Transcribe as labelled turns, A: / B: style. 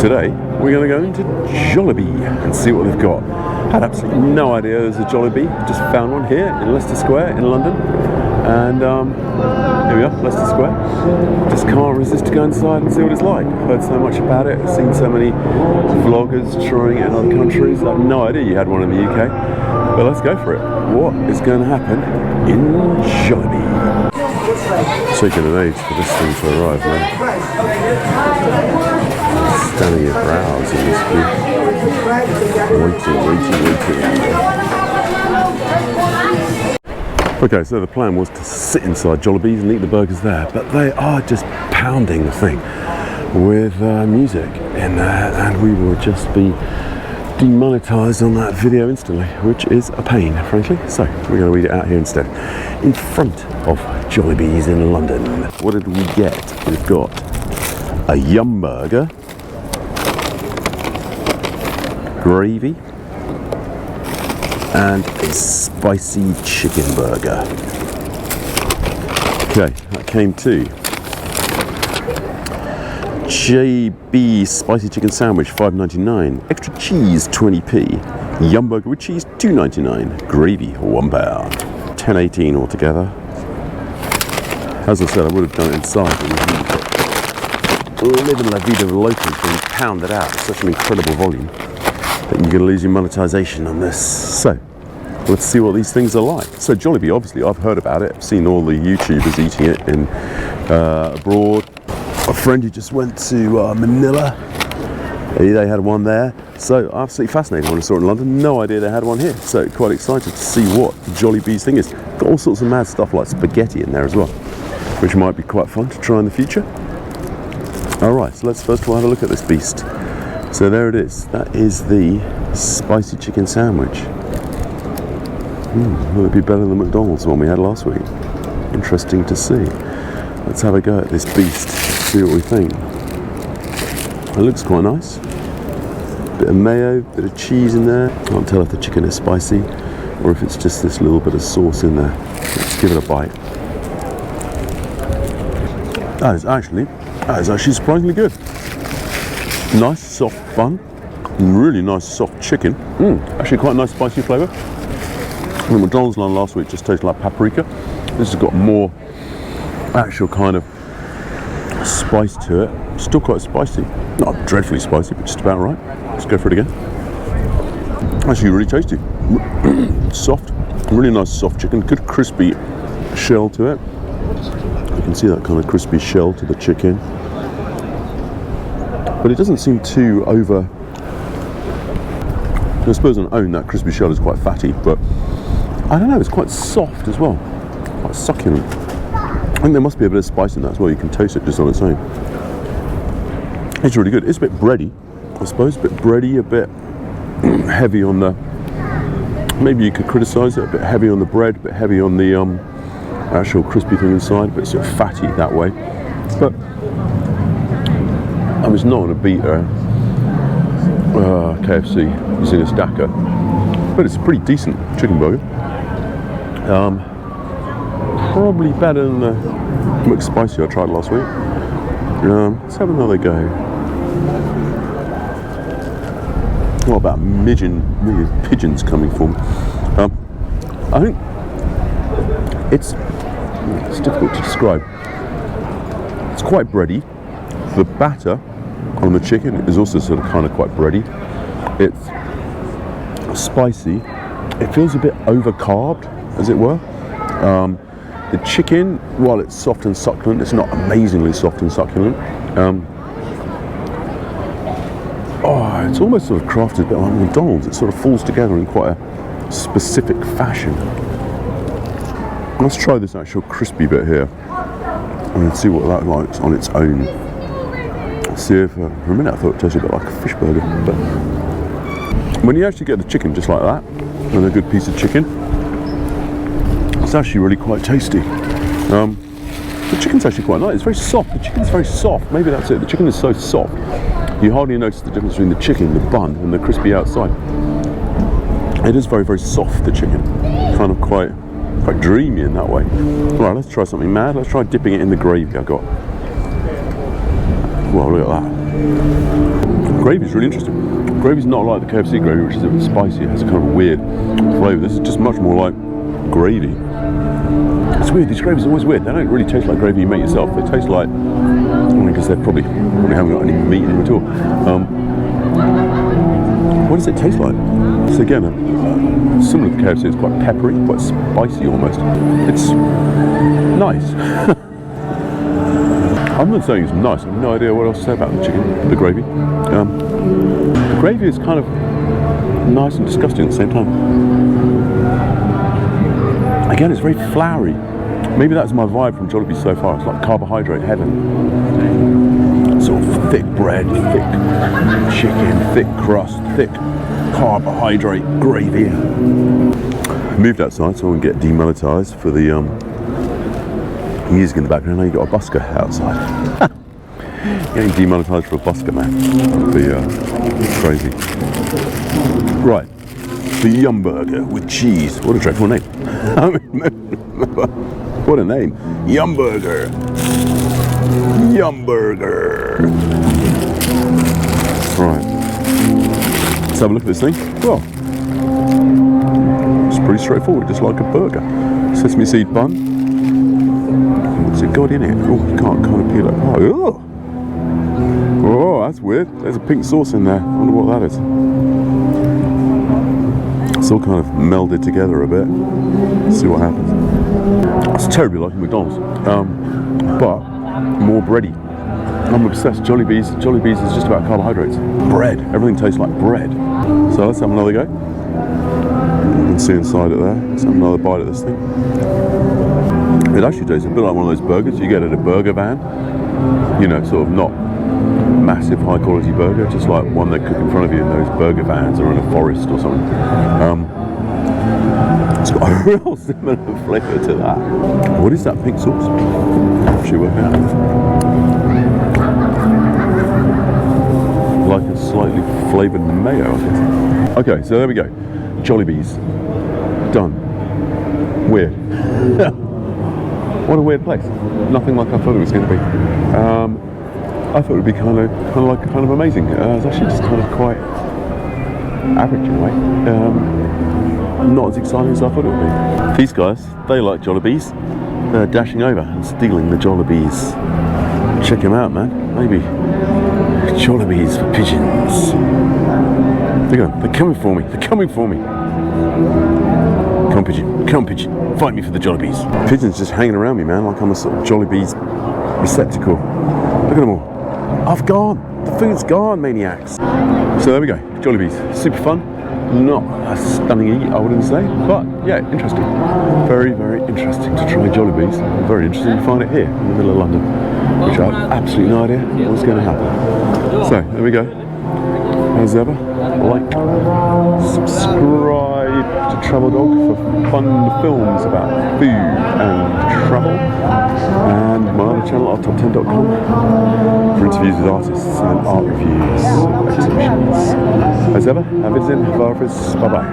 A: Today we're going to go into Jollibee and see what they've got. Had absolutely no idea there's a Jollibee. Just found one here in Leicester Square in London, and here we are, Leicester Square. Just can't resist to go inside and see what it's like. Heard so much about it, seen so many vloggers trying it in other countries. I had no idea you had one in the UK, but let's go for it. What is going to happen in Jollibee? Taking an age for this thing to arrive, man. Standing your brows in this view. Waiting. Okay, so the plan was to sit inside Jollibee's and eat the burgers there, but they are just pounding the thing with music in there, and we will just be demonetized on that video instantly, which is a pain, frankly. So we're going to read it out here instead, in front of Jollibee's in London. What did we get? We've got a yum burger, gravy, and a spicy chicken burger. Okay, that came to JB spicy chicken sandwich, $5.99. Extra cheese, 20p. Yum burger with cheese, $2.99. Gravy, £1. $10.18 altogether. As I said, I would have done it inside, but living la vida local being pounded out at such an incredible volume that you're going to lose your monetization on this. So let's see what these things are like. So Jollibee, obviously I've heard about it. I've seen all the YouTubers eating it in abroad. A friend who just went to Manila, they had one there. So absolutely fascinated when I saw it in London. No idea they had one here. So quite excited to see what Jollibee's thing is. Got all sorts of mad stuff like spaghetti in there as well, which might be quite fun to try in the future. Alright, so let's first of all have a look at this beast. So there it is. That is the spicy chicken sandwich. Will it be better than the McDonald's one we had last week? Interesting to see. Let's have a go at this beast, see what we think. It looks quite nice. Bit of mayo, bit of cheese in there. Can't tell if the chicken is spicy or if it's just this little bit of sauce in there. Let's give it a bite. That is actually surprisingly good. Nice soft bun, really nice soft chicken. Actually quite a nice spicy flavour. The McDonald's one last week just tasted like paprika. This has got more actual kind of spice to it. Still quite spicy. Not dreadfully spicy, but just about right. Let's go for it again. Actually really tasty. Soft, really nice soft chicken. Good crispy shell to it. You can see that kind of crispy shell to the chicken. But it doesn't seem too over. I suppose on own that crispy shell is quite fatty, but I don't know, it's quite soft as well. Quite succulent. I think there must be a bit of spice in that as well. You can taste it just on its own. It's really good. It's a bit bready, I suppose. A bit bready, a bit heavy on the. Maybe you could criticise it. A bit heavy on the bread, a bit heavy on the actual crispy thing inside, a bit sort of fatty that way. But I was not going to beat KFC using a stacker, but it's a pretty decent chicken burger. Probably better than the McSpicy I tried last week. Let's have another go. What about million pigeons coming from? I think it's difficult to describe. It's quite bready. The batter on the chicken is also sort of kind of quite bready. It's spicy. It feels a bit over-carbed, as it were. The chicken, while it's soft and succulent, it's not amazingly soft and succulent. It's almost sort of crafted a bit like McDonald's. It sort of falls together in quite a specific fashion. Let's try this actual crispy bit here and see what that likes on its own. See if for a minute I thought it tasted a bit like a fish burger, but when you actually get the chicken just like that, and a good piece of chicken, it's actually really quite tasty. The chicken's actually quite nice. It's very soft. The chicken's very soft. Maybe that's it. The chicken is so soft you hardly notice the difference between the chicken, the bun, and the crispy outside. It is very, very soft, the chicken. Kind of quite dreamy in that way. Right, let's try something mad. Let's try dipping it in the gravy I got. Well, look at that. gravy's really interesting. Gravy's not like the KFC gravy, which is a bit spicy. It has a kind of weird flavour. This is just much more like gravy. It's weird, these gravies are always weird. They don't really taste like gravy you make yourself. They taste like, because they probably haven't got any meat in them at all. What does it taste like? So again, similar to KFC, it's quite peppery, quite spicy almost. It's nice. I'm not saying it's nice, I have no idea what else to say about the chicken, the gravy. The gravy is kind of nice and disgusting at the same time. Again, it's very floury. Maybe that's my vibe from Jollibee so far. It's like carbohydrate heaven. Sort of thick bread, thick chicken, thick crust, thick carbohydrate gravy. I moved outside so I wouldn't get demonetized for the music in the background. Now you've got a busker outside. Getting demonetized for a busker, man. That would be crazy. Right. The Yum Burger with cheese. What a dreadful name. What a name. Yum Burger. Yum Burger. Right. Let's have a look at this thing. Well, it's pretty straightforward, just like a burger. Sesame seed bun. What's it got in it? Oh, you can't kind of peel it apart. Oh. Oh, that's weird. There's a pink sauce in there. I wonder what that is. It's all kind of melded together a bit. Let's see what happens. It's terribly like McDonald's, but more bready. I'm obsessed. Jollibee's is just about carbohydrates. Bread. Everything tastes like bread. So let's have another go. You can see inside it there. Let's have another bite of this thing. It actually tastes a bit like one of those burgers you get at a burger van. You know, sort of not massive high quality burger, just like one they cook in front of you in those burger vans or in a forest or something. It's got a real similar flavour to that. What is that pink sauce? Actually work out. Like a slightly flavoured mayo, I think. Okay, so there we go. Jollibee's. Done. Weird. What a weird place. Nothing like I thought it was going to be. I thought it would be kind of amazing. It's actually just kind of quite average in a way. Not as exciting as I thought it would be. These guys, they like Jollibees. They're dashing over and stealing the Jollibees. Check them out, man. Maybe Jollibees for pigeons. They're coming for me. They're coming for me. Come pigeon, come pigeon. Fight me for the Jollibees. Pigeons just hanging around me, man, like I'm a sort of Jollibees receptacle. Look at them all. I've gone. The food's gone, maniacs. So there we go. Jollibees. Super fun. Not a stunning eat, I wouldn't say, but yeah, interesting. Very, very interesting to try Jollibees. Very interesting to find it here in the middle of London, which I have absolutely no idea what's going to happen. So there we go. As ever, like, subscribe to TravelDog for fun films about food and travel, and my other channel, top10.com, for interviews with artists and art reviews, exhibitions. As ever, have it in, bye bye.